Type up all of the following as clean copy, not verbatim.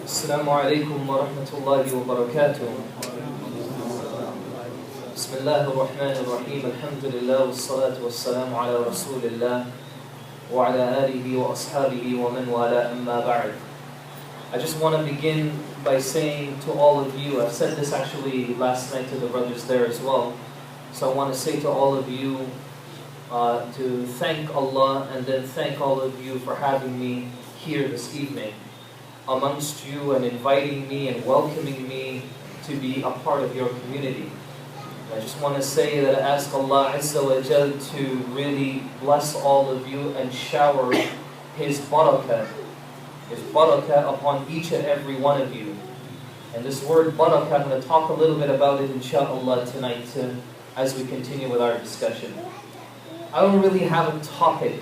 السلام عليكم ورحمة الله وبركاته. بسم الله الرحمن الرحيم. الحمد لله والصلاة والسلام على رسول الله وعلى آله وأصحابه ومن والاه أما بعد. I just want to begin by saying to all of you, I've said this actually last night to the brothers there as well, so I want to say to all of you to thank Allah and then thank all of you for having me here this evening amongst you and inviting me and welcoming me to be a part of your community. I just want to say that I ask Allah Azza wa Jal to really bless all of you and shower His barakah upon each and every one of you. And this word barakah, I'm going to talk a little bit about it inshallah tonight as we continue with our discussion. I don't really have a topic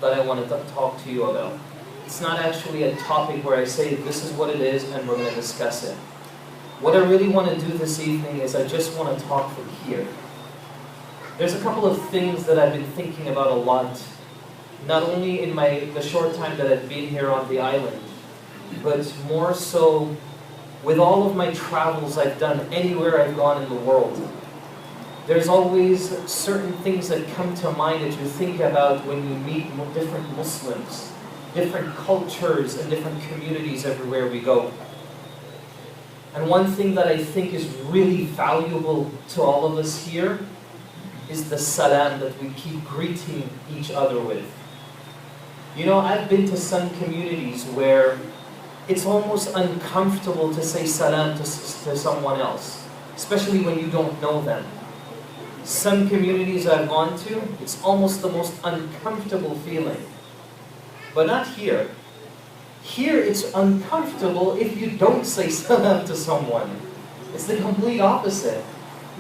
that I want to talk to you about. It's not actually a topic where I say this is what it is and we're going to discuss it. What I really want to do this evening is I just want to talk from here. There's a couple of things that I've been thinking about a lot, not only in the short time that I've been here on the island, but more so with all of my travels I've done anywhere I've gone in the world. There's always certain things that come to mind that you think about when you meet different Muslims, different cultures and different communities everywhere we go. And one thing that I think is really valuable to all of us here is the salam that we keep greeting each other with. You know, I've been to some communities where it's almost uncomfortable to say salam to someone else, especially when you don't know them. Some communities I've gone to, it's almost the most uncomfortable feeling. But not here. Here it's uncomfortable if you don't say salam to someone. It's the complete opposite.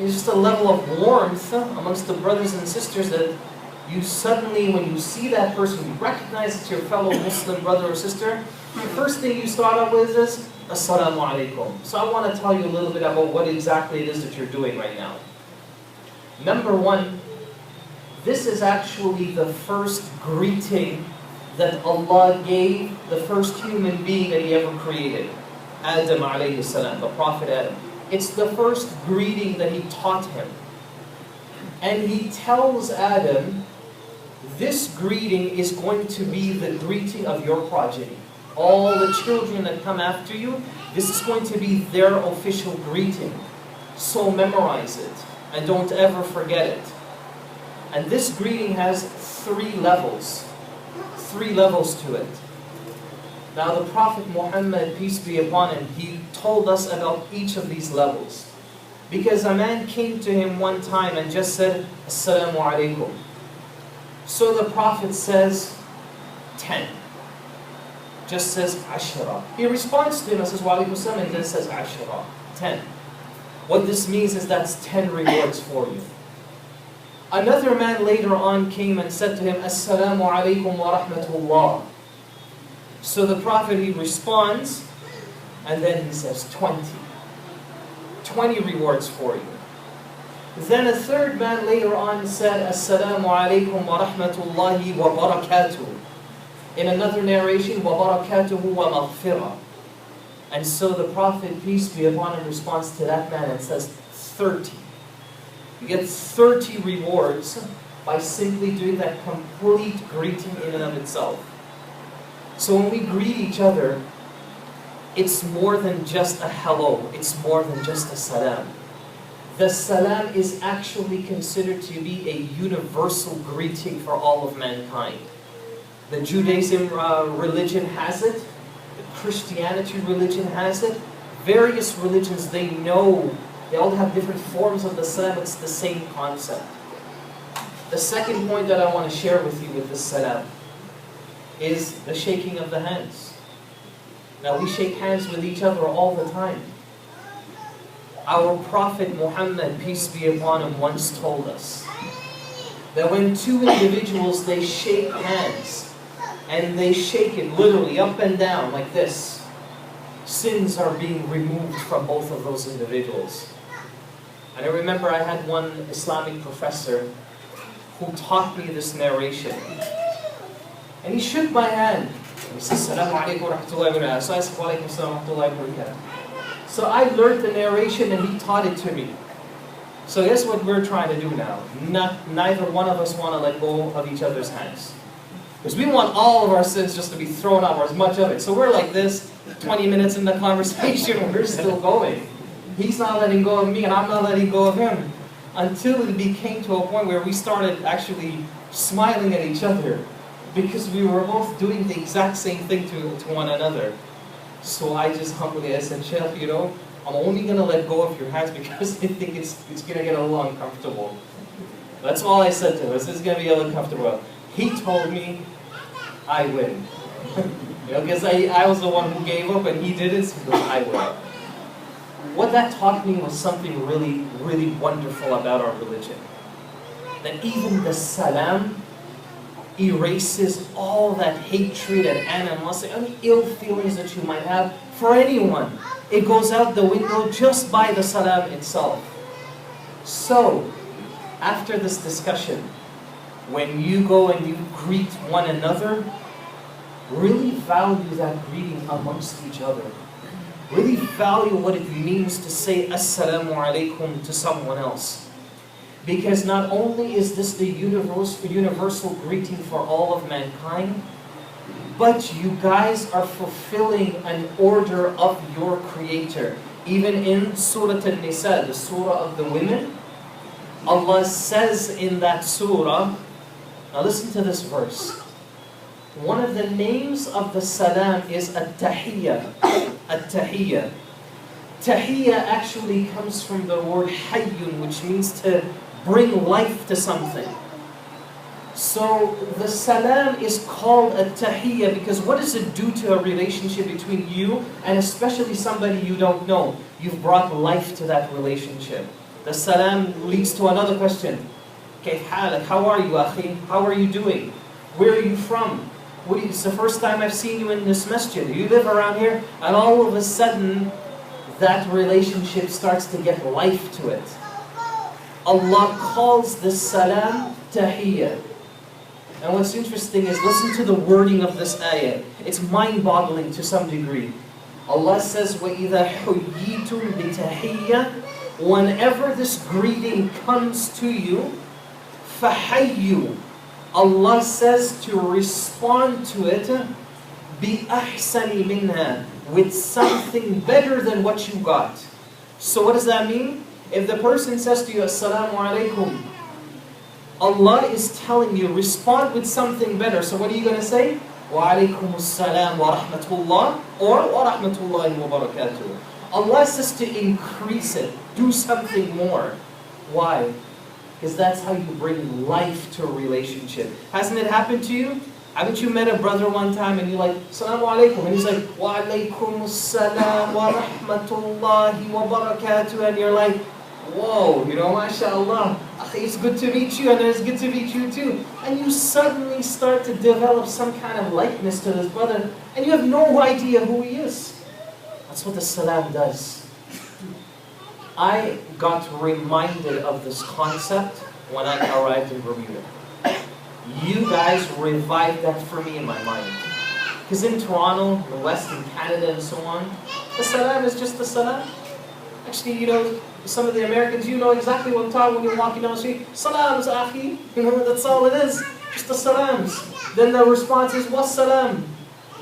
It's just a level of warmth amongst the brothers and sisters that you suddenly, when you see that person, you recognize it's your fellow Muslim brother or sister, the first thing you start out with is, Assalamu alaikum. So I want to tell you a little bit about what exactly it is that you're doing right now. Number one, this is actually the first greeting that Allah gave the first human being that He ever created, Adam alayhi salam, the Prophet Adam. It's the first greeting that He taught him. And He tells Adam, this greeting is going to be the greeting of your progeny. All the children that come after you, this is going to be their official greeting. So memorize it and don't ever forget it. And this greeting has three levels to it. Now the Prophet Muhammad, peace be upon him, he told us about each of these levels. Because a man came to him one time and just said, Assalamu alaikum. So the Prophet says, 10. Just says, Ashara. He responds to him and says, Wa alaikum salam, and then says, Ashara. 10. What this means is that's 10 rewards for you. Another man later on came and said to him, Assalamu alaikum wa rahmatullah. So the Prophet, he responds, and then he says 20. 20 rewards for you. Then a third man later on said, Assalamu alaikum wa rahmatullahi wa barakatuh. In another narration, wa barakatuhu wa maghfirah. And so the Prophet, peace be upon him, responds to that man and says 30. You get 30 rewards by simply doing that complete greeting in and of itself. So when we greet each other, it's more than just a hello. It's more than just a salam. The salam is actually considered to be a universal greeting for all of mankind. The Judaism religion has it. The Christianity religion has it. Various religions, they know, they all have different forms of the salam. It's the same concept. The second point that I want to share with you with the salam is the shaking of the hands. Now we shake hands with each other all the time. Our Prophet Muhammad, peace be upon him, once told us that when two individuals, they shake hands, and they shake it literally up and down like this, sins are being removed from both of those individuals. And I remember I had one Islamic professor who taught me this narration. And he shook my hand. He says, Salaam alaikum wa rahmatullahi wa barakatuh. So I said, wa alaikum salam wa rahmatullahi wa barakatuh. So I learned the narration and he taught it to me. So guess what we're trying to do now? Neither one of us want to let go of each other's hands. Because we want all of our sins just to be thrown out, or as much of it. So we're like this, 20 minutes in the conversation, we're still going. He's not letting go of me and I'm not letting go of him. Until it became to a point where we started actually smiling at each other. Because we were both doing the exact same thing to one another. So I just humbly said, Shaykh, you know, I'm only going to let go of your hands because I think it's going to get a little uncomfortable. That's all I said to him. This is going to be a little uncomfortable. He told me, I win. You know, because I was the one who gave up and he did it, so I win. What that taught me was something really, really wonderful about our religion. That even the Salaam erases all that hatred and animosity, any ill feelings that you might have for anyone. It goes out the window just by the Salaam itself. So, after this discussion, when you go and you greet one another, really value that greeting amongst each other. Really value what it means to say Assalamu alaikum to someone else. Because not only is this the universal greeting for all of mankind, but you guys are fulfilling an order of your Creator. Even in Surah An-Nisa, the Surah of the women, Allah says in that Surah, now listen to this verse. One of the names of the Salaam is At-Tahiyya. At-Tahiyya. Tahiyya actually comes from the word Hayyun, which means to bring life to something. So the Salaam is called At-Tahiyya because what does it do to a relationship between you and especially somebody you don't know? You've brought life to that relationship. The Salaam leads to another question. كيف حالك? How are you, akhi? How are you doing? Where are you from? It's the first time I've seen you in this masjid. You live around here? And all of a sudden, that relationship starts to get life to it. Allah calls the Salaam Tahiyya. And what's interesting is, listen to the wording of this ayah. It's mind-boggling to some degree. Allah says, وَإِذَا حُيِّيتُمْ بِتَحِيَّةٍ whenever this greeting comes to you, فَحَيُّ Allah says to respond to it بِأَحْسَنِ مِنْهَا with something better than what you got. So what does that mean? If the person says to you, Assalamu alaikum, Allah is telling you, respond with something better. So what are you going to say? Wa alaikum assalam wa rahmatullah or wa rahmatullahi wa barakatuh. Allah says to increase it, do something more. Why? Because that's how you bring life to a relationship. Hasn't it happened to you? Haven't you met a brother one time and you're like, Assalamu alaikum, and he's like, Wa alaikum assalam wa rahmatullahi wa barakatuh, and you're like, whoa, you know, mashallah, it's good to meet you, and it's good to meet you too. And you suddenly start to develop some kind of likeness to this brother, and you have no idea who he is. That's what the Salaam does. I got reminded of this concept when I arrived in Bermuda. You guys revived that for me in my mind. Because in Toronto, the West, in Canada, and so on, the Salaam is just the Salaam. Actually, you know, some of the Americans, you know exactly what I'm talking when you're walking down the street. Salams, akhi. You know, that's all it is. Just the salams. Then the response is, was salam?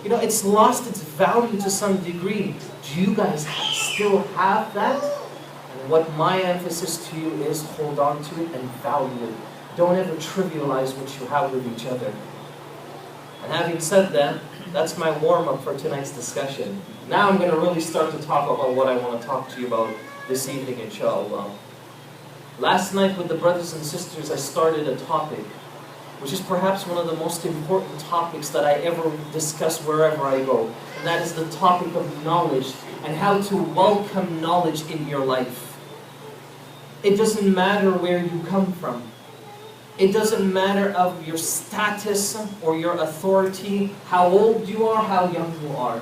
You know, it's lost its value to some degree. Do you guys still have that? And what my emphasis to you is, hold on to it and value it. Don't ever trivialize what you have with each other. And having said that, that's my warm-up for tonight's discussion. Now I'm going to really start to talk about what I want to talk to you about this evening, inshallah. Last night with the brothers and sisters, I started a topic, which is perhaps one of the most important topics that I ever discuss wherever I go. And that is the topic of knowledge and how to welcome knowledge in your life. It doesn't matter where you come from. It doesn't matter of your status or your authority, how old you are, how young you are.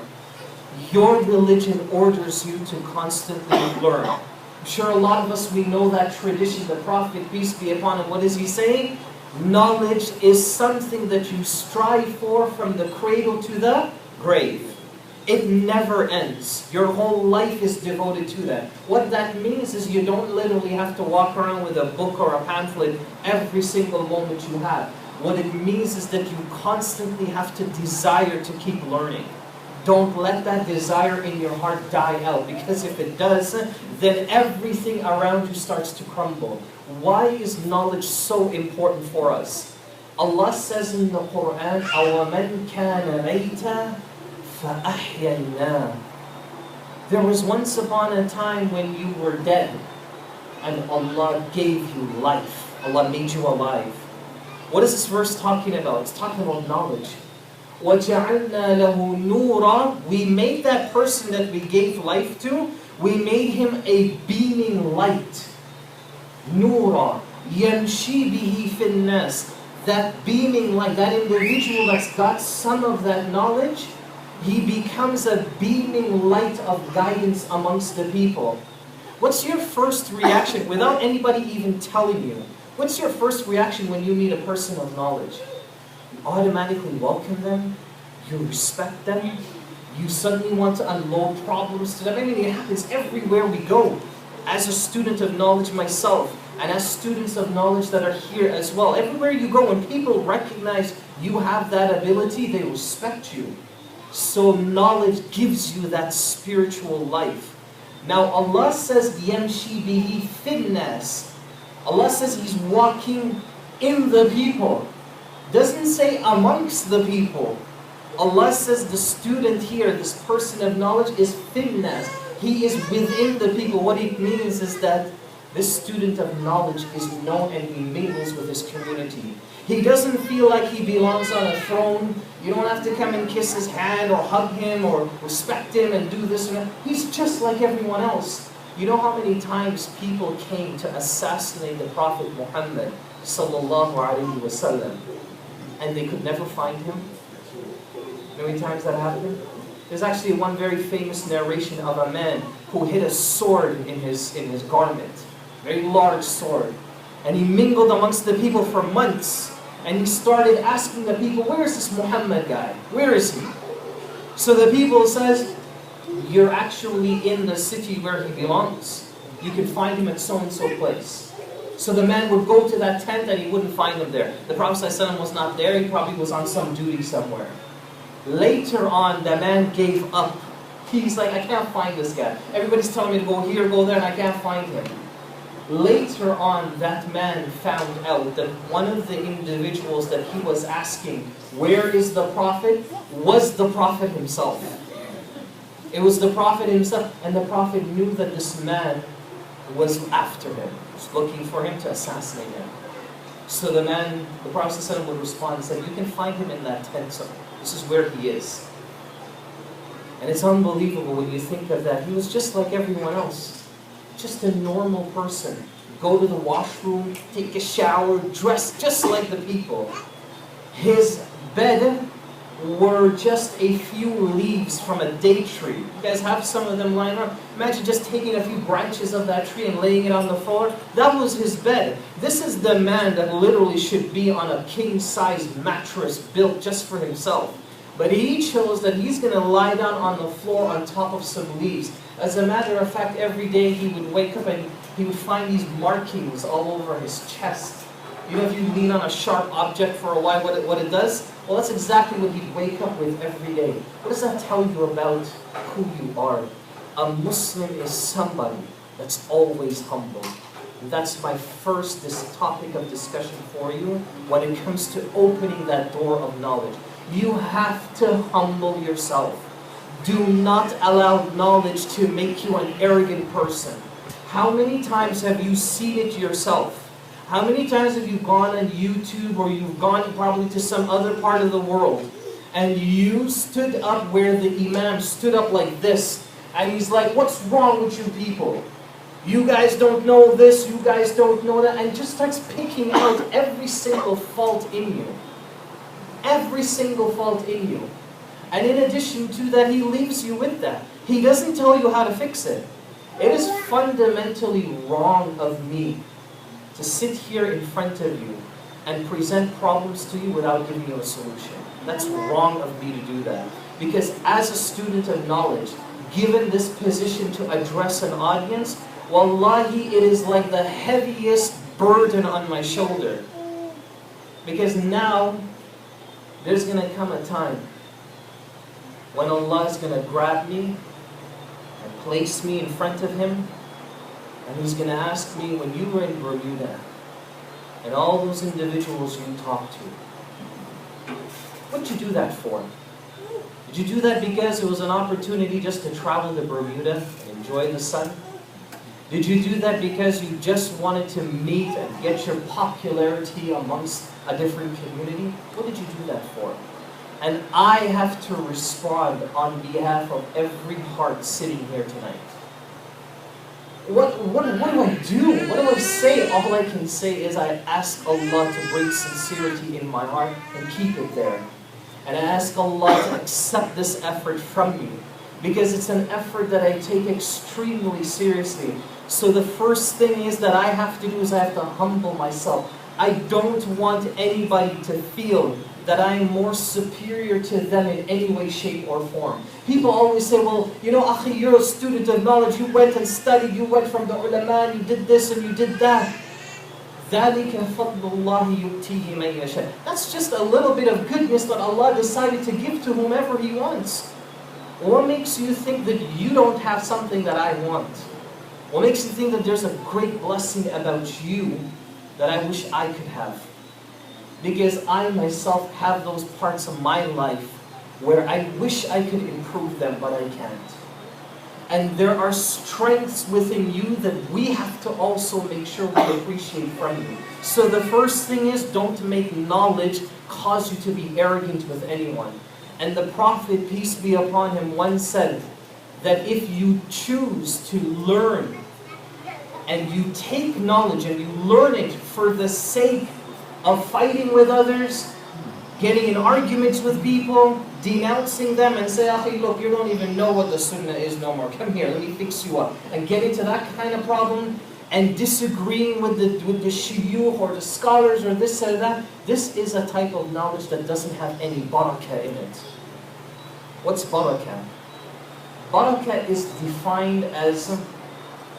Your religion orders you to constantly learn. I'm sure a lot of us, we know that tradition. The Prophet, peace be upon him, what is he saying? Knowledge is something that you strive for from the cradle to the grave. It never ends. Your whole life is devoted to that. What that means is you don't literally have to walk around with a book or a pamphlet every single moment you have. What it means is that you constantly have to desire to keep learning. Don't let that desire in your heart die out, because if it does, then everything around you starts to crumble. Why is knowledge so important for us? Allah says in the Quran, أَوَمَنْ كَانَ مَيْتًا فَأَحْيَيْنَاهُ. There was once upon a time when you were dead, and Allah gave you life. Allah made you alive. What is this verse talking about? It's talking about knowledge. وَجَعَلْنَا لَهُ نُورًا. We made that person that we gave life to, we made him a beaming light. نُورًا يَمْشِي بِهِ فِي النَّاسِ. That beaming light, that individual that's got some of that knowledge, he becomes a beaming light of guidance amongst the people. What's your first reaction, without anybody even telling you? What's your first reaction when you meet a person of knowledge? You automatically welcome them, you respect them, you suddenly want to unload problems to them. I mean, it happens everywhere we go. As a student of knowledge myself, and as students of knowledge that are here as well, everywhere you go, when people recognize you have that ability, they respect you. So knowledge gives you that spiritual life. Now Allah says, يَمْشِي بِهِ فِي النَّاسِ. Allah says He's walking in the people. Doesn't say amongst the people. Allah says the student here, this person of knowledge, is فِي النَّاسِ. He is within the people. What it means is that this student of knowledge is known and he mingles with his community. He doesn't feel like he belongs on a throne. You don't have to come and kiss his hand or hug him or respect him and do this and that. He's just like everyone else. You know how many times people came to assassinate the Prophet Muhammad sallallahu alaihi wasallam, and they could never find him? You know how many times that happened? There's actually one very famous narration of a man who hid a sword in his garment, very large sword, and he mingled amongst the people for months, and he started asking the people, where is this Muhammad guy? Where is he? So the people says, you're actually in the city where he belongs. You can find him at so-and-so place. So the man would go to that tent and he wouldn't find him there. The Prophet ﷺ was not there, he probably was on some duty somewhere. Later on, the man gave up. He's like, I can't find this guy. Everybody's telling me to go here, go there, and I can't find him. Later on, that man found out that one of the individuals that he was asking, where is the Prophet, was the Prophet himself. It was the Prophet himself, and the Prophet knew that this man was after him, was looking for him to assassinate him. So the man, the Prophet ﷺ would respond and said, you can find him in that tent. So this is where he is. And it's unbelievable when you think of that. He was just like everyone else. Just a normal person. Go to the washroom, take a shower, dress just like the people. His bed were just a few leaves from a date tree. You guys have some of them lying around. Imagine just taking a few branches of that tree and laying it on the floor. That was his bed. This is the man that literally should be on a king-size mattress built just for himself. But he chose that he's going to lie down on the floor on top of some leaves. As a matter of fact, every day he would wake up and he would find these markings all over his chest. You know, if you lean on a sharp object for a while, what it does? Well, that's exactly what he'd wake up with every day. What does that tell you about who you are? A Muslim is somebody that's always humble. And that's my first topic of discussion for you when it comes to opening that door of knowledge. You have to humble yourself. Do not allow knowledge to make you an arrogant person. How many times have you seen it yourself? How many times have you gone on YouTube or you've gone probably to some other part of the world and you stood up where the Imam stood up like this and he's like, what's wrong with you people? You guys don't know this, you guys don't know that, and just starts picking out every single fault in you. Every single fault in you. And in addition to that, he leaves you with that. He doesn't tell you how to fix it. It is fundamentally wrong of me to sit here in front of you and present problems to you without giving you a solution. That's wrong of me to do that. Because as a student of knowledge, given this position to address an audience, wallahi, it is like the heaviest burden on my shoulder. Because now, there's going to come a time when Allah is going to grab me and place me in front of Him, and He's going to ask me, when you were in Bermuda, and all those individuals you talked to, what did you do that for? Did you do that because it was an opportunity just to travel to Bermuda and enjoy the sun? Did you do that because you just wanted to meet and get your popularity amongst a different community? What did you do that for? And I have to respond on behalf of every heart sitting here tonight. What do I do? What do I say? All I can say is I ask Allah to bring sincerity in my heart and keep it there. And I ask Allah to accept this effort from me, because it's an effort that I take extremely seriously. So the first thing is that I have to do is I have to humble myself. I don't want anybody to feel that I am more superior to them in any way, shape, or form. People always say, well, you know, Akhi, you're a student of knowledge, you went and studied, you went from the ulama, you did this and you did that. ذَلِكَ فَضْلُ اللَّهِ يُؤْتِيهِ مَن يَشَاءُ. That's just a little bit of goodness that Allah decided to give to whomever He wants. What makes you think that you don't have something that I want? What makes you think that there's a great blessing about you that I wish I could have? Because I myself have those parts of my life where I wish I could improve them, but I can't. And there are strengths within you that we have to also make sure we appreciate from you. So the first thing is, don't make knowledge cause you to be arrogant with anyone. And the Prophet, peace be upon him, once said that if you choose to learn and you take knowledge and you learn it for the sake of fighting with others, getting in arguments with people, denouncing them and say, Akhi, look, you don't even know what the sunnah is no more. Come here, let me fix you up. And get into that kind of problem and disagreeing with the shuyukh or the scholars or this or that. This is a type of knowledge that doesn't have any barakah in it. What's barakah? Barakah is defined as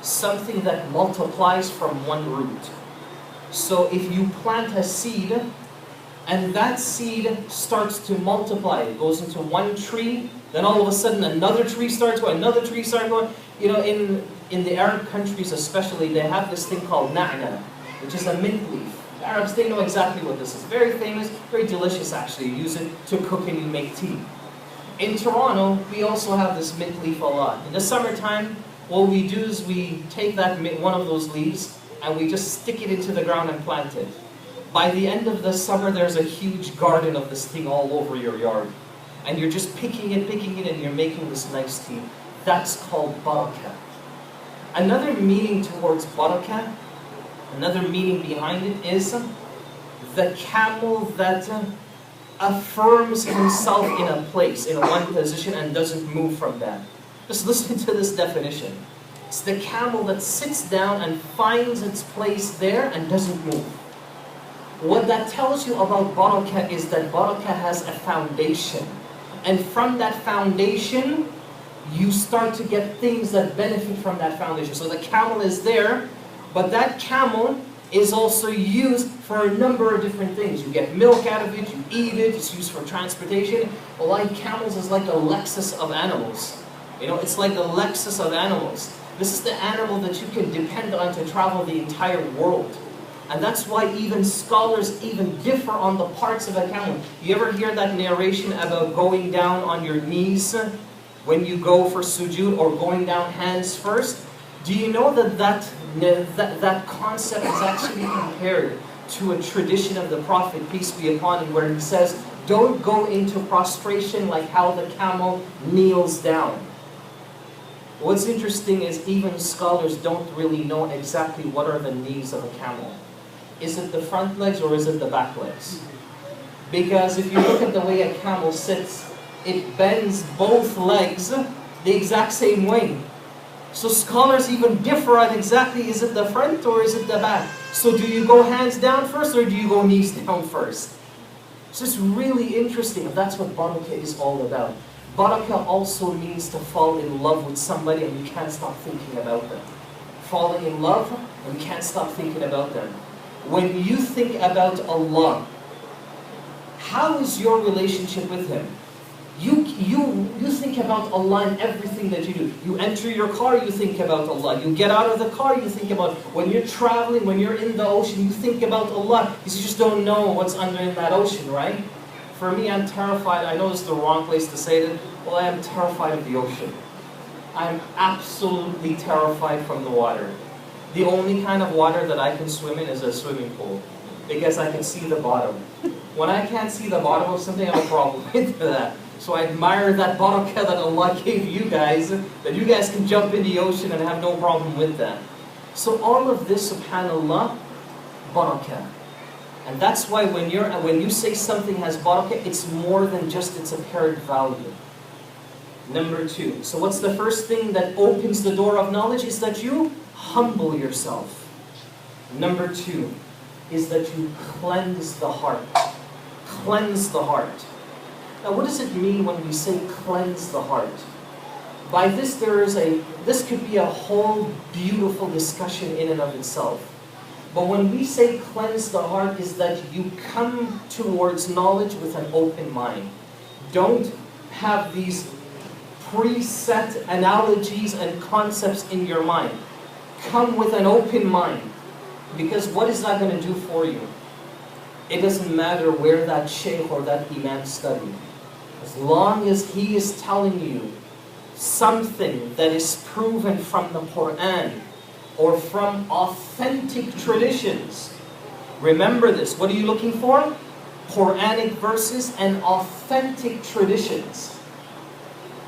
something that multiplies from one root. So if you plant a seed, and that seed starts to multiply, it goes into one tree, then all of a sudden another tree starts going, another tree starts going. You know, in the Arab countries especially, they have this thing called na'na, which is a mint leaf. The Arabs, they know exactly what this is. Very famous, very delicious actually. You use it to cook and you make tea. In Toronto, we also have this mint leaf a lot. In the summertime, what we do is we take that one of those leaves and we just stick it into the ground and plant it. By the end of the summer, there's a huge garden of this thing all over your yard. And you're just picking it, and you're making this nice tea. That's called barakah. Another meaning towards barakah, another meaning behind it is the camel that affirms himself in a place, in one position, and doesn't move from that. Just listen to this definition. It's the camel that sits down and finds its place there and doesn't move. What that tells you about barakah is that barakah has a foundation. And from that foundation, you start to get things that benefit from that foundation. So the camel is there, but that camel is also used for a number of different things. You get milk out of it, you eat it, it's used for transportation. A lot of camels is like the Lexus of animals. You know, it's like the Lexus of animals. This is the animal that you can depend on to travel the entire world. And that's why even scholars even differ on the parts of a camel. You ever hear that narration about going down on your knees when you go for sujood, or going down hands first? Do you know that concept is actually compared to a tradition of the Prophet, peace be upon him, where he says, don't go into prostration like how the camel kneels down. What's interesting is even scholars don't really know exactly what are the knees of a camel. Is it the front legs or is it the back legs? Because if you look at the way a camel sits, it bends both legs the exact same way. So scholars even differ on exactly, is it the front or is it the back? So do you go hands down first or do you go knees down first? So it's really interesting. That's what barakah is all about. Barakah also means to fall in love with somebody and you can't stop thinking about them. Falling in love and you can't stop thinking about them. When you think about Allah, how is your relationship with Him? You think about Allah in everything that you do. You enter your car, you think about Allah. You get out of the car, you think about, when you're traveling, when you're in the ocean, you think about Allah. Because you just don't know what's under in that ocean, right? For me, I'm terrified. I know it's the wrong place to say that. Well, I am terrified of the ocean. I'm absolutely terrified from the water. The only kind of water that I can swim in is a swimming pool. Because I can see the bottom. When I can't see the bottom of something, I have a problem with that. So I admire that barakah that Allah gave you guys, that you guys can jump in the ocean and have no problem with that. So all of this, subhanAllah, barakah. And that's why when you say something has barakah, it's more than just its apparent value. Number 2. So what's the first thing that opens the door of knowledge? Is that you humble yourself. Number 2 is that you cleanse the heart. Cleanse the heart. Now what does it mean when we say cleanse the heart? By this this could be a whole beautiful discussion in and of itself. But when we say cleanse the heart, is that you come towards knowledge with an open mind. Don't have these preset analogies and concepts in your mind. Come with an open mind. Because what is that going to do for you? It doesn't matter where that shaykh or that imam studied. As long as he is telling you something that is proven from the Quran or from authentic traditions. Remember this. What are you looking for? Quranic verses and authentic traditions.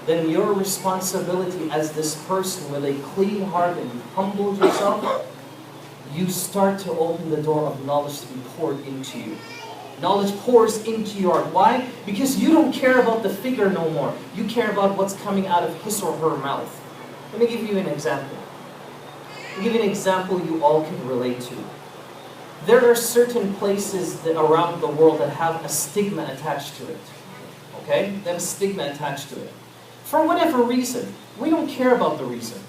Then your responsibility as this person with a clean heart and you humbled yourself, you start to open the door of knowledge to be poured into you. Knowledge pours into your heart. Why? Because you don't care about the figure no more. You care about what's coming out of his or her mouth. Let me give you an example. I'll give you an example you all can relate to. There are certain places that around the world that have a stigma attached to it. Okay? They have a stigma attached to it. For whatever reason. We don't care about the reason.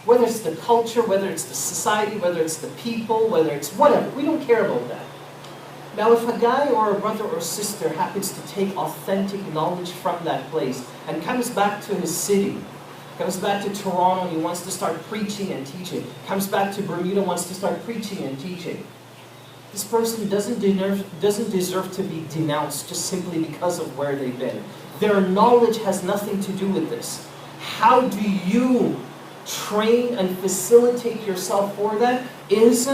Whether it's the culture, whether it's the society, whether it's the people, whether it's whatever. We don't care about that. Now if a guy or a brother or sister happens to take authentic knowledge from that place and comes back to his city, comes back to Toronto and he wants to start preaching and teaching, comes back to Bermuda and wants to start preaching and teaching, this person doesn't deserve to be denounced just simply because of where they've been. Their knowledge has nothing to do with this. How do you train and facilitate yourself for that? Is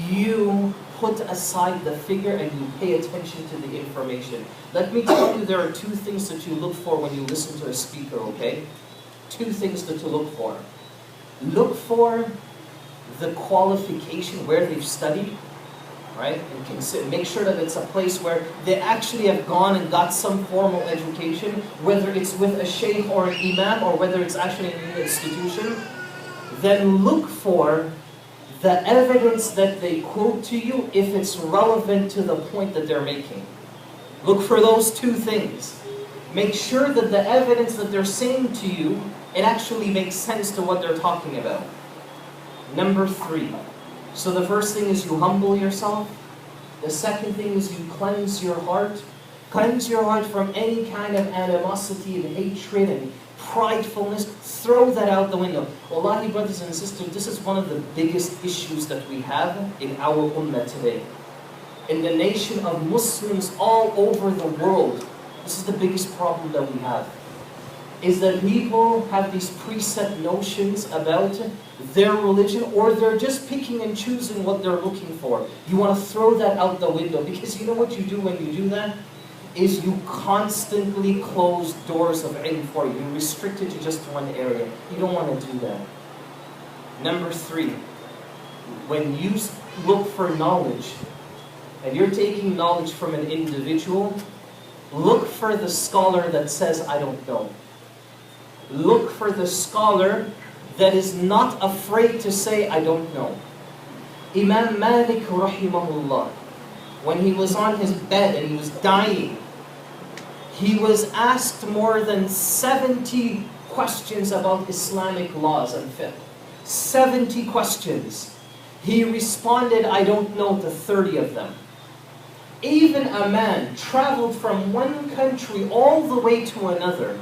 you put aside the figure and you pay attention to the information. Let me tell you, there are 2 things that you look for when you listen to a speaker, okay? 2 things that you look for. Look for the qualification, where they've studied, right? And consider, make sure that it's a place where they actually have gone and got some formal education, whether it's with a shaykh or an imam, or whether it's actually in an institution. Then look for the evidence that they quote to you, if it's relevant to the point that they're making. Look for those 2 things. Make sure that the evidence that they're saying to you, it actually makes sense to what they're talking about. Number 3. So the first thing is you humble yourself. The second thing is you cleanse your heart. Cleanse your heart from any kind of animosity and hatred and pridefulness. Throw that out the window. Wallahi, brothers and sisters, this is one of the biggest issues that we have in our ummah today. In the nation of Muslims all over the world, this is the biggest problem that we have. Is that people have these preset notions about their religion, or they're just picking and choosing what they're looking for. You want to throw that out the window, because you know what you do when you do that? Is you constantly close doors of ilm for you. You restrict it to just one area. You don't want to do that. Number 3, when you look for knowledge, and you're taking knowledge from an individual, look for the scholar that says, I don't know. Look for the scholar that is not afraid to say, I don't know. Imam Malik rahimahullah, when he was on his bed and he was dying, He was asked more than 70 questions about Islamic laws and fiqh. 70 questions. He responded, I don't know, to 30 of them. Even a man traveled from one country all the way to another,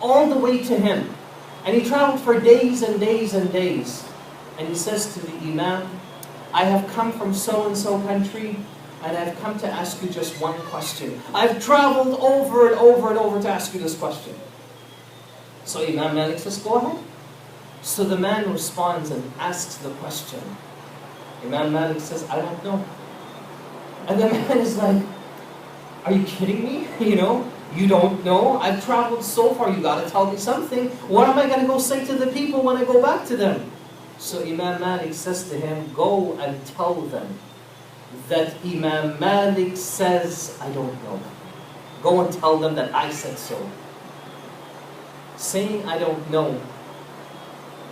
all the way to him. And he traveled for days and days and days. And he says to the Imam, I have come from so-and-so country, and I've come to ask you just one question. I've traveled over and over and over to ask you this question. So Imam Malik says, go ahead. So the man responds and asks the question. Imam Malik says, I don't know. And the man is like, are you kidding me? You don't know? I've traveled so far, you got to tell me something. What am I going to go say to the people when I go back to them? So Imam Malik says to him, go and tell them that Imam Malik says, I don't know. Go and tell them that I said so. Saying I don't know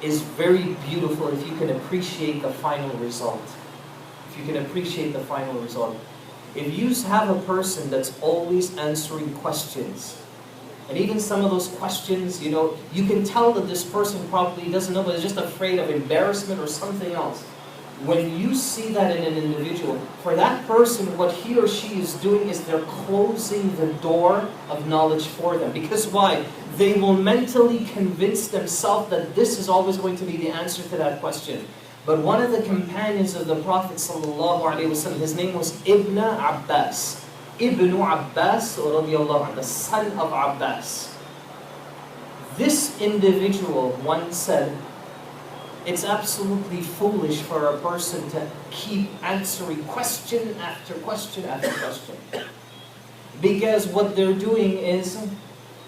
is very beautiful if you can appreciate the final result. If you can appreciate the final result. If you have a person that's always answering questions, and even some of those questions, you can tell that this person probably doesn't know, but is just afraid of embarrassment or something else. When you see that in an individual, for that person, what he or she is doing is they're closing the door of knowledge for them. Because why? They will mentally convince themselves that this is always going to be the answer to that question. But one of the companions of the Prophet ﷺ, his name was Ibn Abbas. Ibn Abbas, the son of Abbas. This individual once said, it's absolutely foolish for a person to keep answering question after question after question. Because what they're doing is,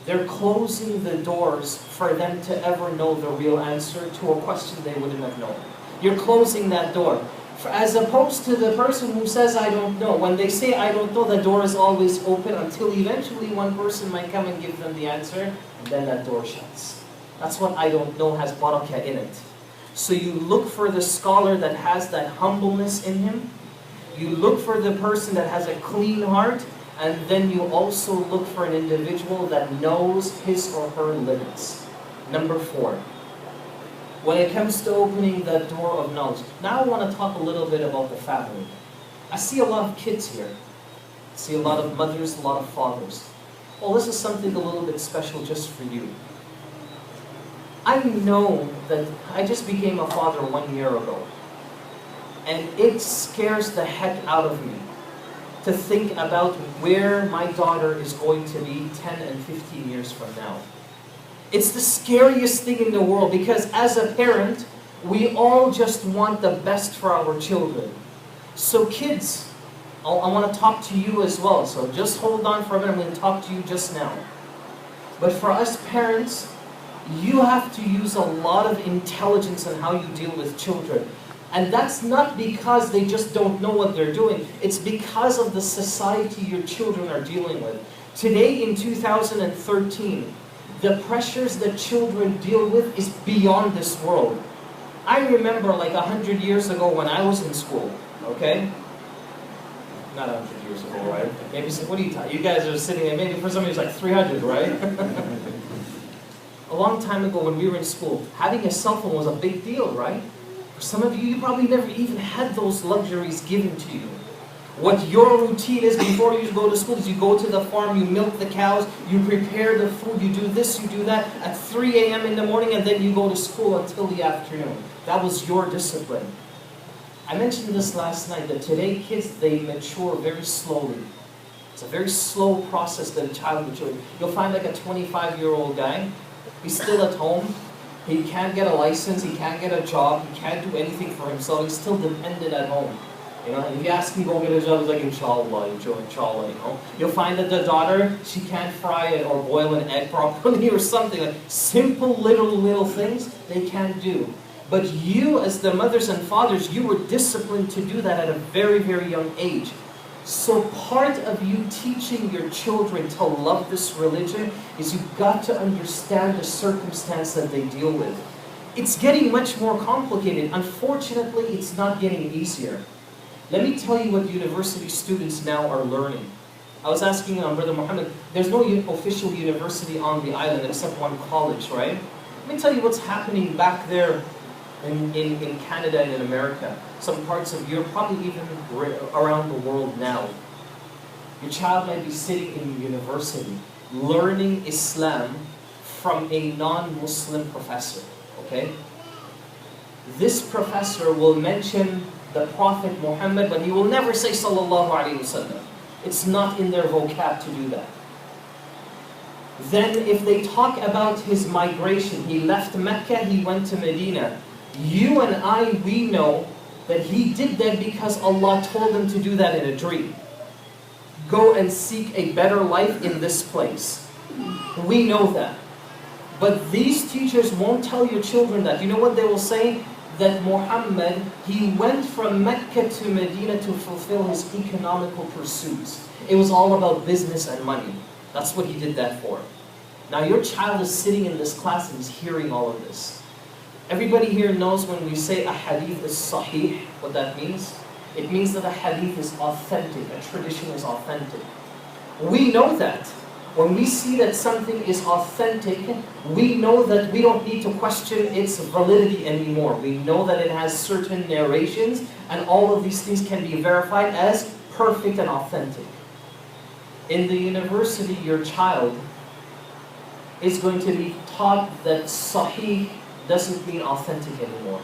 they're closing the doors for them to ever know the real answer to a question they wouldn't have known. You're closing that door. As opposed to the person who says, I don't know. When they say, I don't know, the door is always open until eventually one person might come and give them the answer, and then that door shuts. That's what I don't know has barakah in it. So you look for the scholar that has that humbleness in him. You look for the person that has a clean heart. And then you also look for an individual that knows his or her limits. Number 4. When it comes to opening the door of knowledge. Now I want to talk a little bit about the family. I see a lot of kids here. I see a lot of mothers, a lot of fathers. Well, this is something a little bit special just for you. I know that I just became a father 1 year ago. And it scares the heck out of me to think about where my daughter is going to be 10 and 15 years from now. It's the scariest thing in the world because as a parent, we all just want the best for our children. So kids, I want to talk to you as well. So just hold on for a minute, I'm going to talk to you just now. But for us parents, you have to use a lot of intelligence in how you deal with children. And that's not because they just don't know what they're doing. It's because of the society your children are dealing with. Today in 2013, the pressures that children deal with is beyond this world. I remember like 100 years ago when I was in school, okay? Not 100 years ago, right? Maybe, what are you talking? You guys are sitting there, maybe for some of you it's like 300, right? A long time ago when we were in school, having a cell phone was a big deal, right? Some of you probably never even had those luxuries given to you. What your routine is before you go to school is you go to the farm, you milk the cows, you prepare the food, you do this, you do that at 3 a.m. in the morning, and then you go to school until the afternoon. That was your discipline. I mentioned this last night, that today kids, they mature very slowly. It's a very slow process that a child matures. You'll find like a 25-year-old guy, he's still at home. He can't get a license, he can't get a job, he can't do anything for himself, he's still dependent at home. And if you ask him to go get a job, he's like, inshallah, inshallah, You'll find that the daughter, she can't fry it or boil an egg properly or something. Like simple little things they can't do. But you, as the mothers and fathers, you were disciplined to do that at a very, very young age. So part of you teaching your children to love this religion is you've got to understand the circumstance that they deal with. It's getting much more complicated. Unfortunately, it's not getting easier. Let me tell you what university students now are learning. I was asking Brother Muhammad, there's no official university on the island except one college, right? Let me tell you what's happening back there in Canada and in America, some parts of Europe, probably even around the world now. Your child might be sitting in university, learning Islam from a non-Muslim professor, okay? This professor will mention the Prophet Muhammad, but he will never say Sallallahu Alaihi Wasallam. It's not in their vocab to do that. Then if they talk about his migration, he left Mecca, he went to Medina. You and I, we know that he did that because Allah told him to do that in a dream. Go and seek a better life in this place. We know that. But these teachers won't tell your children that. You know what they will say? That Muhammad, he went from Mecca to Medina to fulfill his economical pursuits. It was all about business and money. That's what he did that for. Now your child is sitting in this class and he's hearing all of this. Everybody here knows when we say a hadith is sahih, what that means? It means that a hadith is authentic, a tradition is authentic. We know that. When we see that something is authentic, we know that we don't need to question its validity anymore. We know that it has certain narrations, and all of these things can be verified as perfect and authentic. In the university, your child is going to be taught that sahih doesn't mean authentic anymore.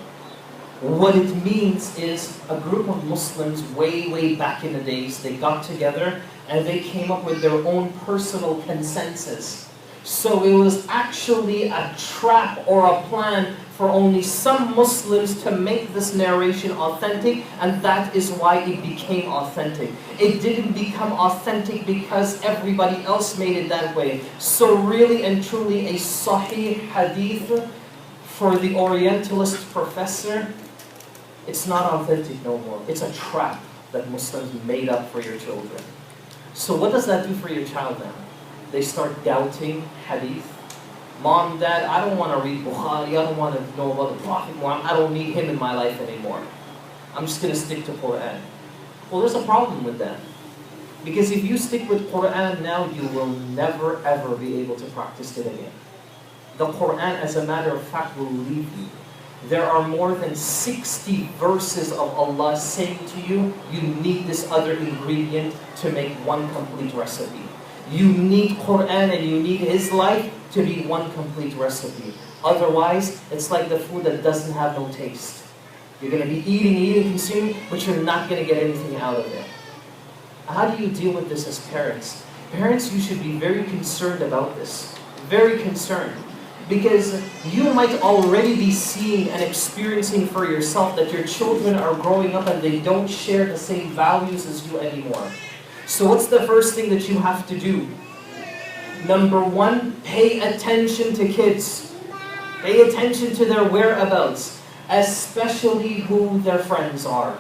What it means is a group of Muslims way back in the days, they got together and they came up with their own personal consensus. So it was actually a trap or a plan for only some Muslims to make this narration authentic, and that is why it became authentic. It didn't become authentic because everybody else made it that way. So really and truly a sahih hadith for the Orientalist professor, it's not authentic no more. It's a trap that Muslims made up for your children. So what does that do for your child now? They start doubting hadith. Mom, Dad, I don't want to read Bukhari. I don't want to know about the Prophet Muhammad. I don't need him in my life anymore. I'm just going to stick to Quran. Well, there's a problem with that. Because if you stick with Quran now, you will never ever be able to practice it again. The Quran, as a matter of fact, will leave you. There are more than 60 verses of Allah saying to you, you need this other ingredient to make one complete recipe. You need Quran and you need His life to be one complete recipe. Otherwise, it's like the food that doesn't have no taste. You're going to be eating, consuming, but you're not going to get anything out of it. How do you deal with this as parents? Parents, you should be very concerned about this. Very concerned. Because you might already be seeing and experiencing for yourself that your children are growing up and they don't share the same values as you anymore. So what's the first thing that you have to do? Number one, pay attention to kids. Pay attention to their whereabouts, especially who their friends are.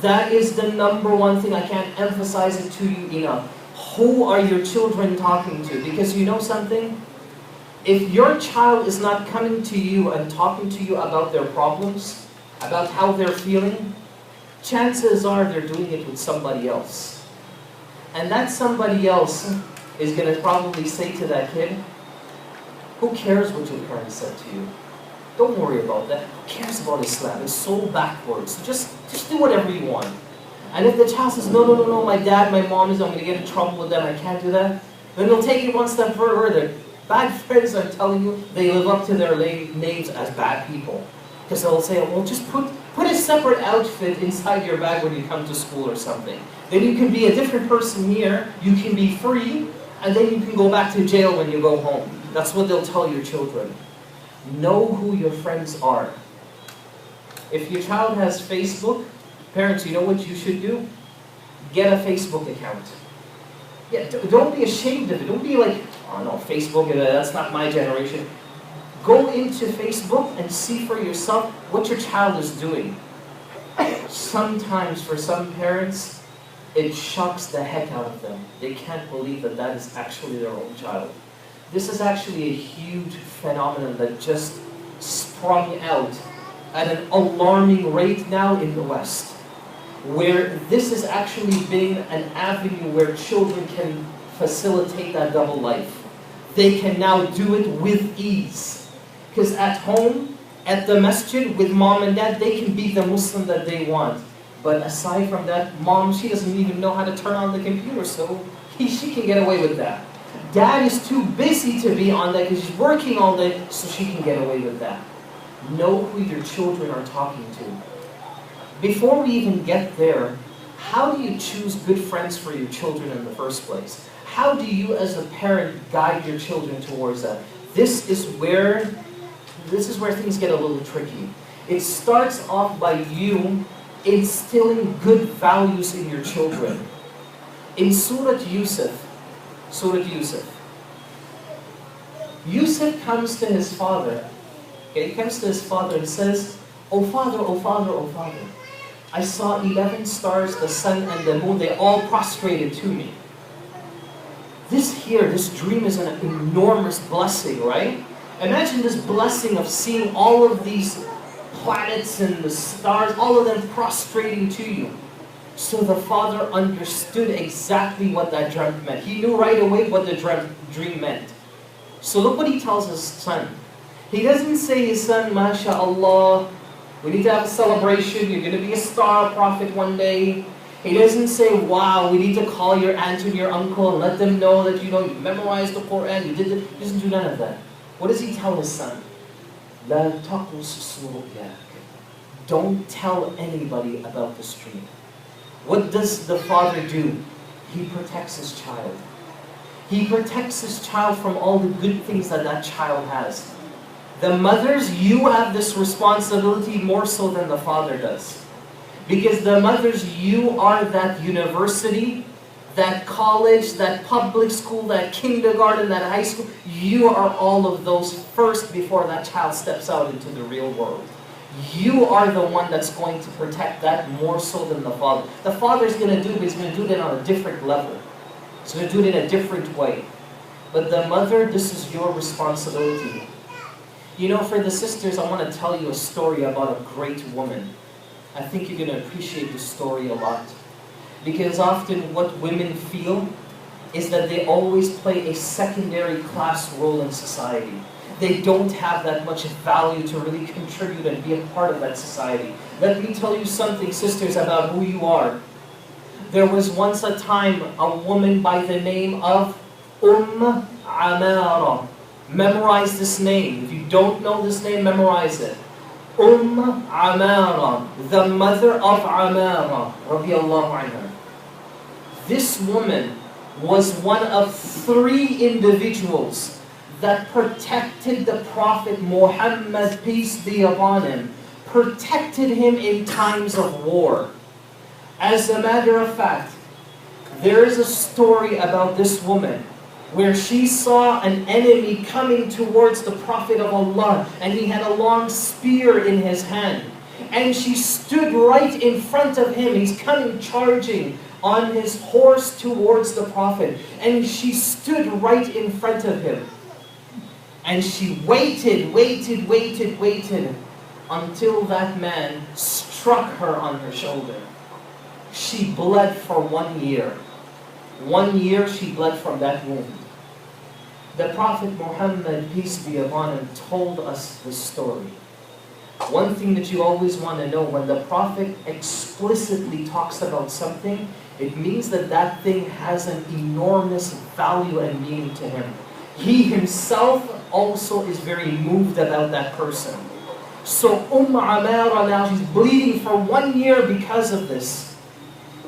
That is the number one thing. I can't emphasize it to you enough. Who are your children talking to? Because you know something? If your child is not coming to you and talking to you about their problems, about how they're feeling, chances are they're doing it with somebody else. And that somebody else is going to probably say to that kid, who cares what your parents said to you? Don't worry about that. Who cares about Islam? It's so backwards. So just do whatever you want. And if the child says, no, my dad, my mom is, I'm going to get in trouble with them, I can't do that, then they'll take it one step further. Bad friends are telling you they live up to their names as bad people. Because they'll say, well, just put a separate outfit inside your bag when you come to school or something. Then you can be a different person here, you can be free, and then you can go back to jail when you go home. That's what they'll tell your children. Know who your friends are. If your child has Facebook, parents, you know what you should do? Get a Facebook account. Yeah, don't be ashamed of it. Don't be like, oh no, Facebook, that's not my generation. Go into Facebook and see for yourself what your child is doing. Sometimes for some parents, it shocks the heck out of them. They can't believe that that is actually their own child. This is actually a huge phenomenon that just sprung out at an alarming rate now in the West. where this is actually being an avenue where children can facilitate that double life. They can now do it with ease. Because at home, at the masjid, with mom and dad, they can be the Muslim that they want. But aside from that, mom, she doesn't even know how to turn on the computer, so she can get away with that. Dad is too busy to be on that because he's working all day, so she can get away with that. Know who your children are talking to. Before we even get there, how do you choose good friends for your children in the first place? How do you as a parent guide your children towards that? This is where things get a little tricky. It starts off by you instilling good values in your children. In Surah Yusuf, Yusuf comes to his father. Okay, he comes to his father and says, "Oh father, oh father, oh father, I saw 11 stars, the sun and the moon, they all prostrated to me." This dream is an enormous blessing, right? Imagine this blessing of seeing all of these planets and the stars, all of them prostrating to you. So the father understood exactly what that dream meant. He knew right away what the dream meant. So look what he tells his son. He doesn't say his son, "MashaAllah, we need to have a celebration, you're going to be a star prophet one day." He doesn't say, "Wow, we need to call your aunt and your uncle and let them know that you memorized the Quran, you did it." He doesn't do none of that. What does he tell his son? "La taqus ru'yak." Don't tell anybody about this dream. What does the father do? He protects his child. He protects his child from all the good things that child has. The mothers, you have this responsibility more so than the father does. Because the mothers, you are that university, that college, that public school, that kindergarten, that high school. You are all of those first before that child steps out into the real world. You are the one that's going to protect that more so than the father. The father is going to do it, but he's going to do it on a different level. He's going to do it in a different way. But the mother, this is your responsibility. For the sisters, I want to tell you a story about a great woman. I think you're going to appreciate this story a lot. Because often what women feel is that they always play a secondary class role in society. They don't have that much value to really contribute and be a part of that society. Let me tell you something, sisters, about who you are. There was once a time a woman by the name of Amara. Memorize this name. If you don't know this name, memorize it. Amara, the mother of Amara, radiallahu anha. This woman was one of 3 individuals that protected the Prophet Muhammad, peace be upon him, protected him in times of war. As a matter of fact, there is a story about this woman where she saw an enemy coming towards the Prophet of Allah, and he had a long spear in his hand. And she stood right in front of him. He's coming charging on his horse towards the Prophet. And she stood right in front of him. And she waited until that man struck her on her shoulder. She bled for 1 year. 1 year she bled from that wound. The Prophet Muhammad, peace be upon him, told us this story. One thing that you always want to know, when the Prophet explicitly talks about something, it means that that thing has an enormous value and meaning to him. He himself also is very moved about that person. So Amara now, she's bleeding for 1 year because of this.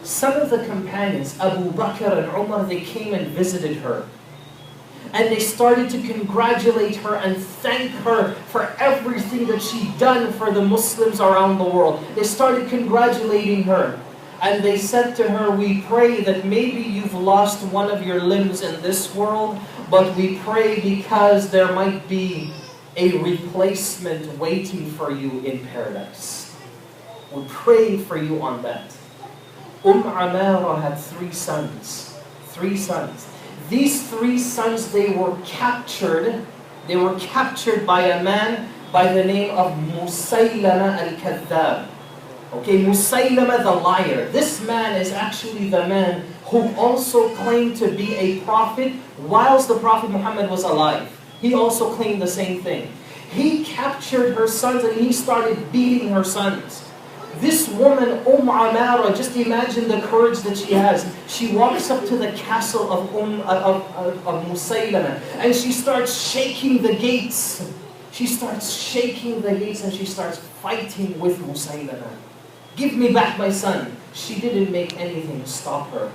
Some of the companions, Abu Bakr and Umar, they came and visited her. And they started to congratulate her and thank her for everything that she'd done for the Muslims around the world. They started congratulating her. And they said to her, "We pray that maybe you've lost one of your limbs in this world, but we pray because there might be a replacement waiting for you in paradise. We pray for you on that." Amara had 3 sons. 3 sons. These 3 sons, they were captured. They were captured by a man by the name of Musaylama al-Kadhdhab. Okay, Musaylama the liar. This man is actually the man who also claimed to be a prophet whilst the Prophet Muhammad was alive. He also claimed the same thing. He captured her sons and he started beating her sons. This woman, Amara, just imagine the courage that she has. She walks up to the castle of Musaylama and she starts shaking the gates. She starts shaking the gates and she starts fighting with Musaylama. Give me back my son. She didn't make anything stop her.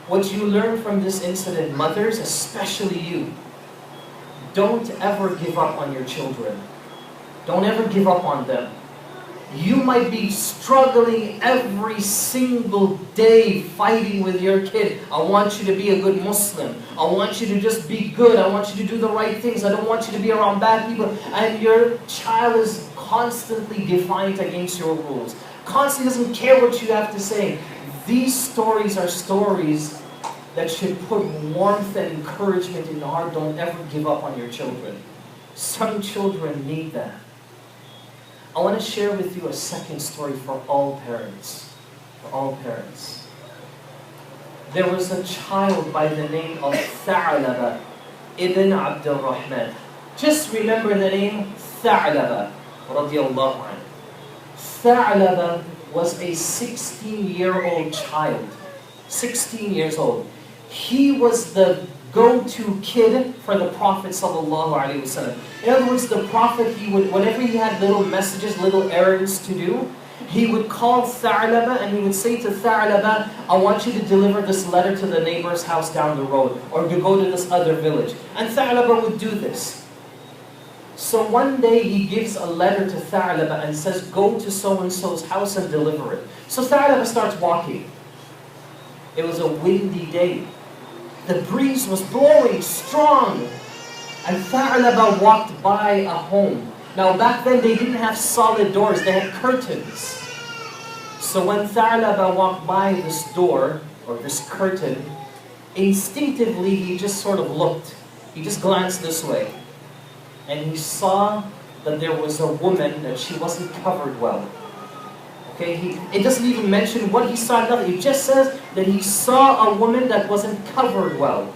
What you learn from this incident, mothers, especially you, don't ever give up on your children. Don't ever give up on them. You might be struggling every single day fighting with your kid. I want you to be a good Muslim. I want you to just be good. I want you to do the right things. I don't want you to be around bad people. And your child is constantly defiant against your rules. Constantly doesn't care what you have to say. These stories are stories that should put warmth and encouragement in the heart. Don't ever give up on your children. Some children need that. I want to share with you a second story for all parents. For all parents. There was a child by the name of Tha'laba ibn Abdul Rahman. Just remember the name Tha'laba radiyallahu anhu. Tha'laba was a 16-year-old child. 16 years old. He was the go-to kid for the Prophet ﷺ. In other words, the Prophet, whenever he had little messages, little errands to do, he would call Tha'laba and he would say to Tha'laba, I want you to deliver this letter to the neighbor's house down the road, or to go to this other village. And Tha'laba would do this. So one day he gives a letter to Tha'laba and says, go to so-and-so's house and deliver it. So Tha'laba starts walking. It was a windy day. The breeze was blowing strong. And Tha'laba walked by a home. Now back then they didn't have solid doors, they had curtains. So when Tha'laba walked by this door, or this curtain, instinctively he just sort of looked. He just glanced this way. And he saw that there was a woman that she wasn't covered well. Okay, it doesn't even mention what he saw, nothing. It just says that he saw a woman that wasn't covered well.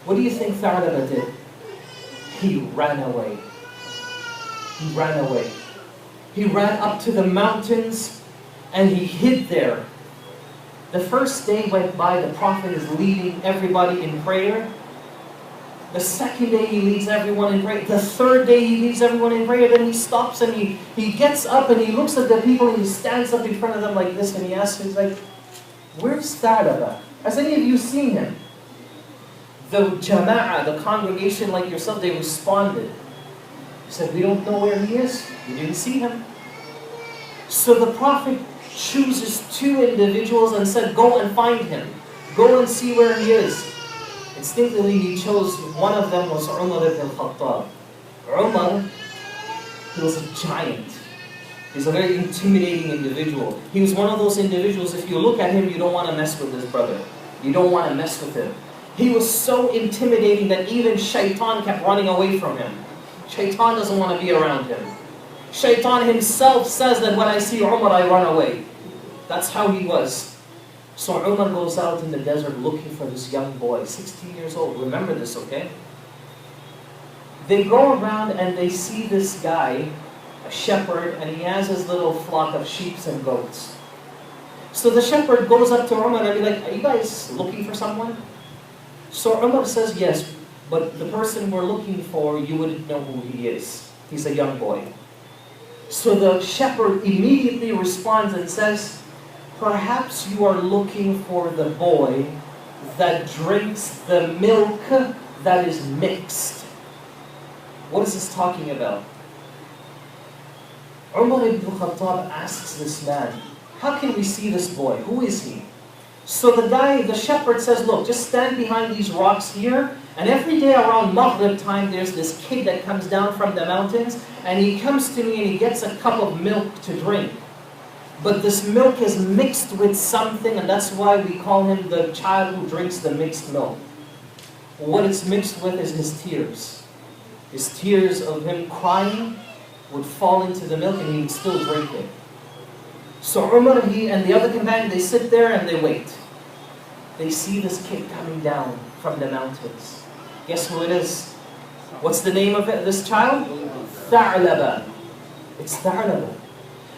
What do you think Tha'laba did? He ran away. He ran away. He ran up to the mountains and he hid there. The first day went by, the Prophet is leading everybody in prayer. The second day he leads everyone in prayer. The third day he leads everyone in prayer. Then he stops and he gets up and he looks at the people and he stands up in front of them like this and he asks, he's like, where's Tha'laba? Has any of you seen him? The jama'ah, the congregation like yourself, they responded. He said, we don't know where he is. We didn't see him. So the Prophet chooses two individuals and said, go and find him. Go and see where he is. Instinctively he chose, one of them was Umar ibn Khattab. Umar, he was a giant. He's a very intimidating individual. He was one of those individuals, if you look at him, you don't want to mess with his brother. You don't want to mess with him. He was so intimidating that even Shaitan kept running away from him. Shaitan doesn't want to be around him. Shaitan himself says that when I see Umar, I run away. That's how he was. So Umar goes out in the desert looking for this young boy, 16 years old. Remember this, okay? They go around and they see this guy, a shepherd, and he has his little flock of sheep and goats. So the shepherd goes up to Umar and be like, are you guys looking for someone? So Umar says, yes, but the person we're looking for, you wouldn't know who he is. He's a young boy. So the shepherd immediately responds and says, perhaps you are looking for the boy that drinks the milk that is mixed. What is this talking about? Umar ibn Khattab asks this man, how can we see this boy? Who is he? So the shepherd says, look, just stand behind these rocks here, and every day around Maghrib time, there's this kid that comes down from the mountains, and he comes to me and he gets a cup of milk to drink. But this milk is mixed with something, and that's why we call him the child who drinks the mixed milk. What it's mixed with is his tears. His tears of him crying would fall into the milk and he would still drink it. So Umar, he and the other companion, they sit there and they wait. They see this kid coming down from the mountains. Guess who it is? What's the name of it, this child? Tha'laba. It's Tha'laba.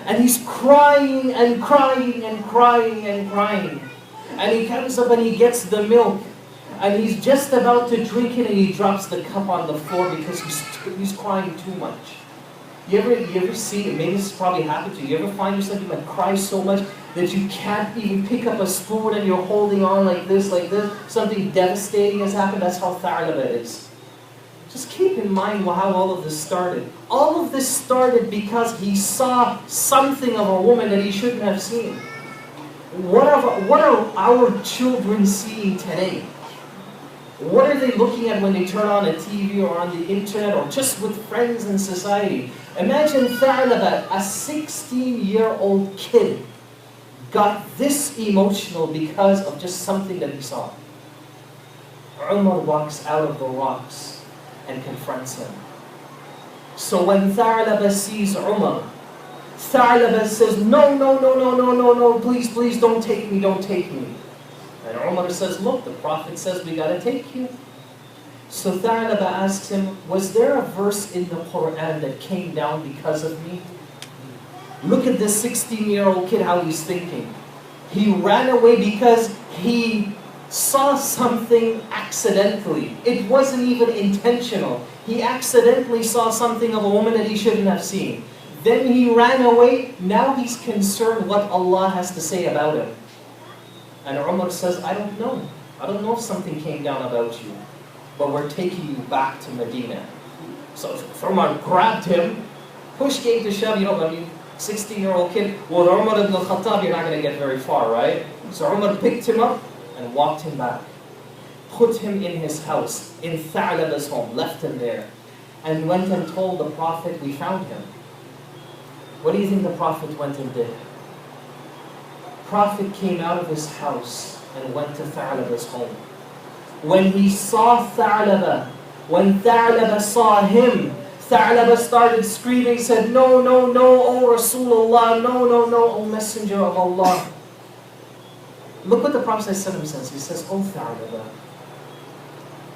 And he's crying and crying and crying and crying. And he comes up and he gets the milk. And he's just about to drink it and he drops the cup on the floor because he's crying too much. You ever see it? Maybe this has probably happened to you. You ever find yourself you might cry so much that you can't even pick up a spoon and you're holding on like this. Something devastating has happened. That's how Tha'laba is. Just keep in mind how all of this started. All of this started because he saw something of a woman that he shouldn't have seen. What are our children seeing today? What are they looking at when they turn on a TV or on the internet or just with friends in society? Imagine Tha'laba, a 16-year-old kid, got this emotional because of just something that he saw. Umar walks out of the rocks and confronts him. So when Tha'laba sees Umar, Tha'laba says, no, please, don't take me. And Umar says, look, the Prophet says we gotta take you. So Tha'laba asks him, was there a verse in the Quran that came down because of me? Look at this 16-year-old kid, how he's thinking. He ran away because he saw something accidentally. It wasn't even intentional. He accidentally saw something of a woman that he shouldn't have seen. Then he ran away. Now he's concerned what Allah has to say about him. And Umar says, I don't know. I don't know if something came down about you. But we're taking you back to Medina. So Umar grabbed him. Push came to shove, 16-year-old kid. With Umar ibn al-Khattab, you're not going to get very far, right? So Umar picked him up and walked him back. Put him in his house, in Tha'laba's home, left him there. And went and told the Prophet, we found him. What do you think the Prophet went and did? Prophet came out of his house and went to Tha'laba's home. When he saw Tha'laba, when Tha'laba saw him, Tha'laba started screaming, said, no, O Rasulullah, no, O Messenger of Allah. Look what the Prophet says. He says, oh Tha'laba,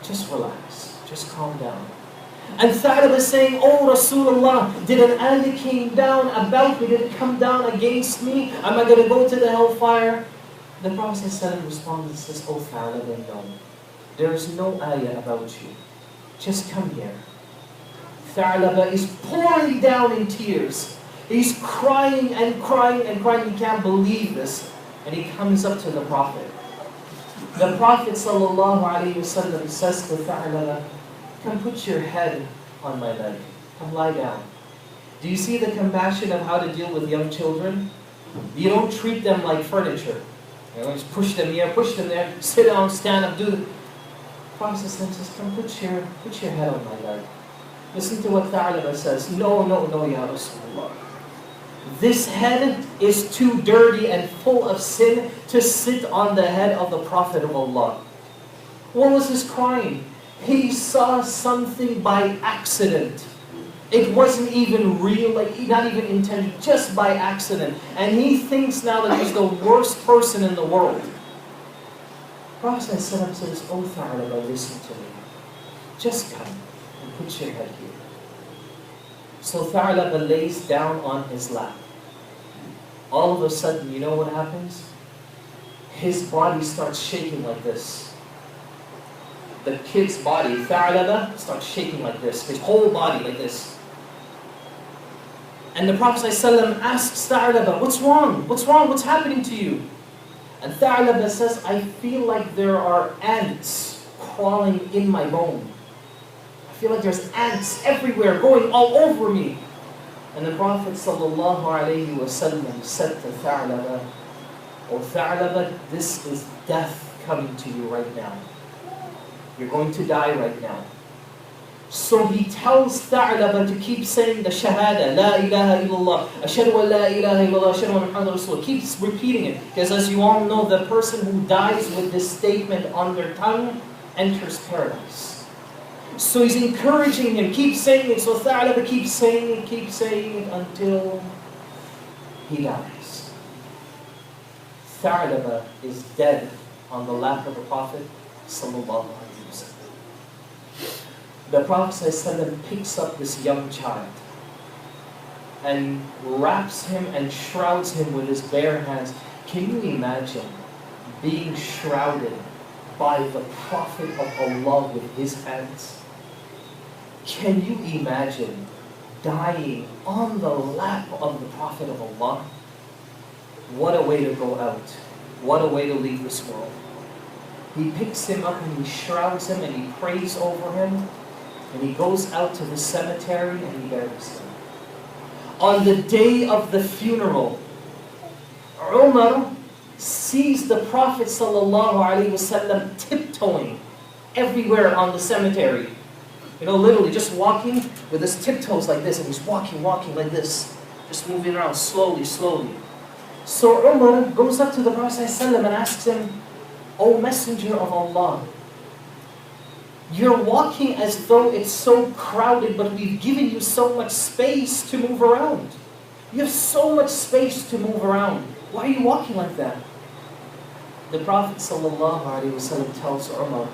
just relax, just calm down. And Tha'laba is saying, oh Rasulullah, did an ayah came down about me? Did it come down against me? Am I going to go to the hellfire? The Prophet responds and says, oh Tha'laba, no. There is no ayah about you. Just come here. Tha'laba is pouring down in tears. He's crying and crying and crying. He can't believe this. And he comes up to the Prophet. The Prophet ﷺ says to Tha'laba, come put your head on my leg. Come lie down. Do you see the compassion of how to deal with young children? You don't treat them like furniture. Just push them here, push them there, sit down, stand up, do the Prophet says, come put your head on my leg. Listen to what Tha'laba says. No, Ya Rasulullah. This head is too dirty and full of sin to sit on the head of the Prophet of Allah. What was his crime? He saw something by accident. It wasn't even real, not even intentional, just by accident. And he thinks now that he's the worst person in the world. Prophet says, oh Tha'laba, listen to me. Just come and put your head here. So Tha'laba lays down on his lap. All of a sudden, you know what happens? His body starts shaking like this. The kid's body, Tha'laba, starts shaking like this. His whole body like this. And the Prophet ﷺ asks Tha'laba, what's wrong? What's wrong? What's happening to you? And Tha'laba says, I feel like there are ants crawling in my bone. I feel like there's ants everywhere, going all over me. And the Prophet ﷺ said to Tha'laba, oh Tha'laba, this is death coming to you right now. You're going to die right now. So he tells Tha'laba to keep saying the Shahada, La ilaha illallah, Ashhadu an la ilaha illallah, Ashhadu anna Muhammadan Rasulullah. Keeps repeating it. Because as you all know, the person who dies with this statement on their tongue enters paradise. So he's encouraging him, keep saying it. So Tha'laba keeps saying it until he dies. Tha'laba is dead on the lap of the Prophet sallallahu alaihi wasallam. The Prophet ﷺ picks up this young child and wraps him and shrouds him with his bare hands. Can you imagine being shrouded by the Prophet of Allah with his hands? Can you imagine dying on the lap of the Prophet of Allah? What a way to go out. What a way to leave this world. He picks him up and he shrouds him and he prays over him. And he goes out to the cemetery and he buries him. On the day of the funeral, Umar sees the Prophet ﷺ tiptoeing everywhere on the cemetery. You know, literally just walking with his tiptoes like this, and he's walking like this, just moving around slowly. So Umar goes up to the Prophet ﷺ and asks him, "O Messenger of Allah, you're walking as though it's so crowded, but we've given you so much space to move around. You have so much space to move around. Why are you walking like that?" The Prophet ﷺ tells Umar,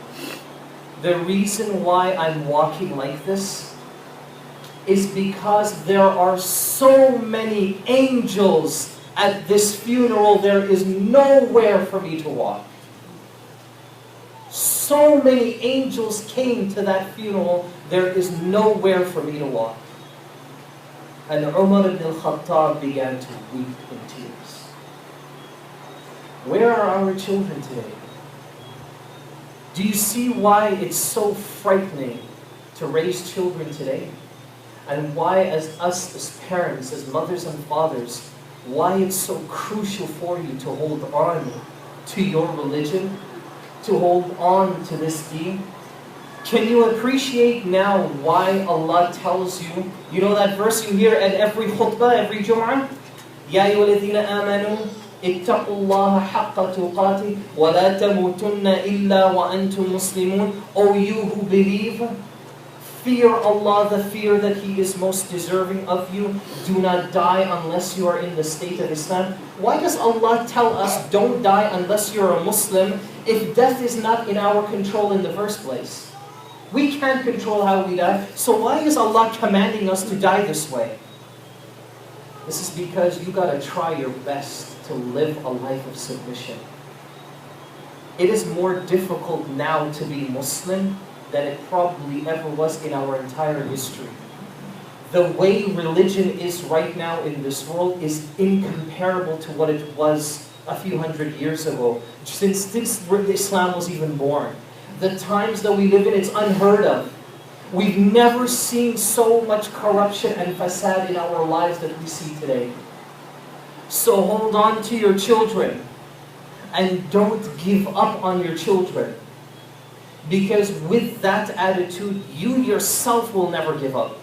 "The reason why I'm walking like this is because there are so many angels at this funeral, there is nowhere for me to walk." So many angels came to that funeral, there is nowhere for me to walk. And Umar ibn al-Khattab began to weep in tears. Where are our children today? Do you see why it's so frightening to raise children today? And why as us as parents, as mothers and fathers, why it's so crucial for you to hold on to your religion, to hold on to this deen? Can you appreciate now why Allah tells you, you know that verse you hear at every khutbah, every Jum'ah? Ya ayyuhalladhina amanu ittaqullaha haqqa tuqatih wa la tamutunna illa wa antum muslimun. O you who believe, fear Allah, the fear that He is most deserving of you. Do not die unless you are in the state of Islam. Why does Allah tell us don't die unless you're a Muslim if death is not in our control in the first place? We can't control how we die. So why is Allah commanding us to die this way? This is because you got to try your best to live a life of submission. It is more difficult now to be Muslim than it probably ever was in our entire history. The way religion is right now in this world is incomparable to what it was a few hundred years ago, since Islam was even born. The times that we live in, it's unheard of. We've never seen so much corruption and fasad in our lives that we see today. So hold on to your children and don't give up on your children. Because with that attitude, you yourself will never give up.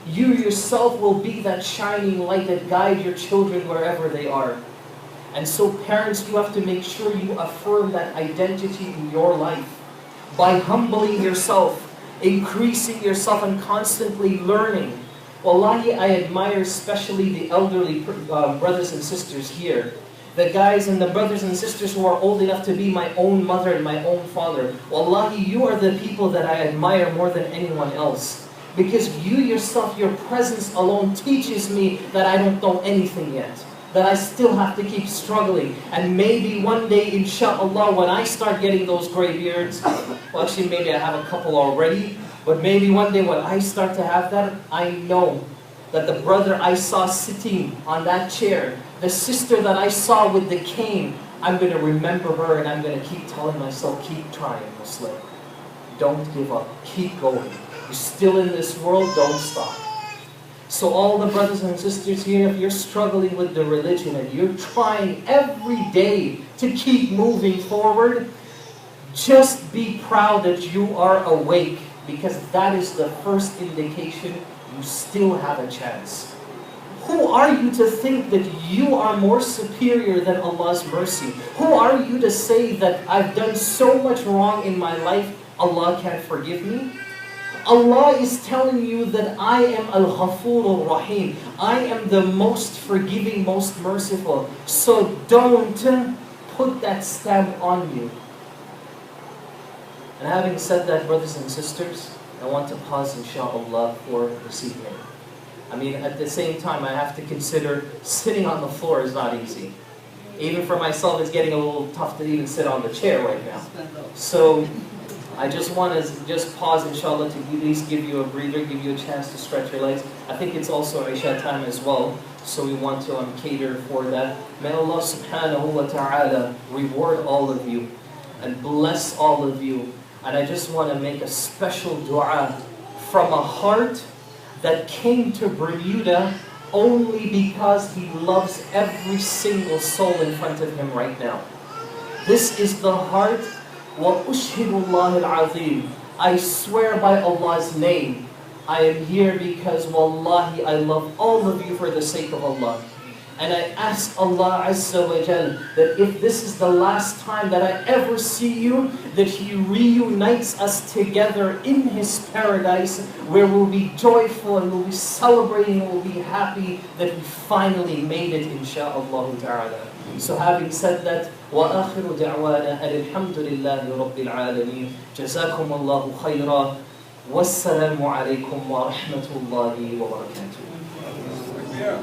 You yourself will be that shining light that guides your children wherever they are. And so parents, you have to make sure you affirm that identity in your life by humbling yourself, increasing yourself, and constantly learning. Wallahi, I admire especially the elderly brothers and sisters here. The guys and the brothers and sisters who are old enough to be my own mother and my own father. Wallahi, you are the people that I admire more than anyone else. Because you yourself, your presence alone teaches me that I don't know anything yet. That I still have to keep struggling. And maybe one day, inshallah, when I start getting those gray beards, well actually maybe I have a couple already, but maybe one day when I start to have that, I know that the brother I saw sitting on that chair, the sister that I saw with the cane, I'm going to remember her and I'm going to keep telling myself, keep trying, Musleh. Don't give up. Keep going. You're still in this world, don't stop. So all the brothers and sisters here, if you're struggling with the religion and you're trying every day to keep moving forward, just be proud that you are awake, because that is the first indication you still have a chance. Who are you to think that you are more superior than Allah's mercy? Who are you to say that I've done so much wrong in my life, Allah can't forgive me? Allah is telling you that I am Al-Ghafur Al-Rahim. I am the most forgiving, most merciful. So don't put that stamp on you. And having said that, brothers and sisters, I want to pause inshallah for this evening. I mean, at the same time, I have to consider sitting on the floor is not easy. Even for myself, it's getting a little tough to even sit on the chair right now. So I just want to just pause inshallah to at least give you a breather, give you a chance to stretch your legs. I think it's also Isha time as well, so we want to cater for that. May Allah subhanahu wa ta'ala reward all of you and bless all of you. And I just want to make a special dua from a heart that came to Bermuda only because he loves every single soul in front of him right now. This is the heart, وَأُشْهِدُ اللَّهِ الْعَظِيمِ. I swear by Allah's name, I am here because wallahi I love all of you for the sake of Allah. And I ask Allah Azza wa Jal that if this is the last time that I ever see you, that He reunites us together in His paradise, where we'll be joyful and we'll be celebrating and we'll be happy that we finally made it, insha'Allah ta'ala. So having said that, وَآخِرُ دَعْوَانَا الْحَمْدُ لِلَّهِ رَبِّ الْعَالَمِينَ جَزَاكُمُ اللَّهُ خَيْرًا وَالسَّلَامُ عَلَيْكُمْ وَرَحْمَةُ اللَّهِ وَبَرَكَاتُهُ.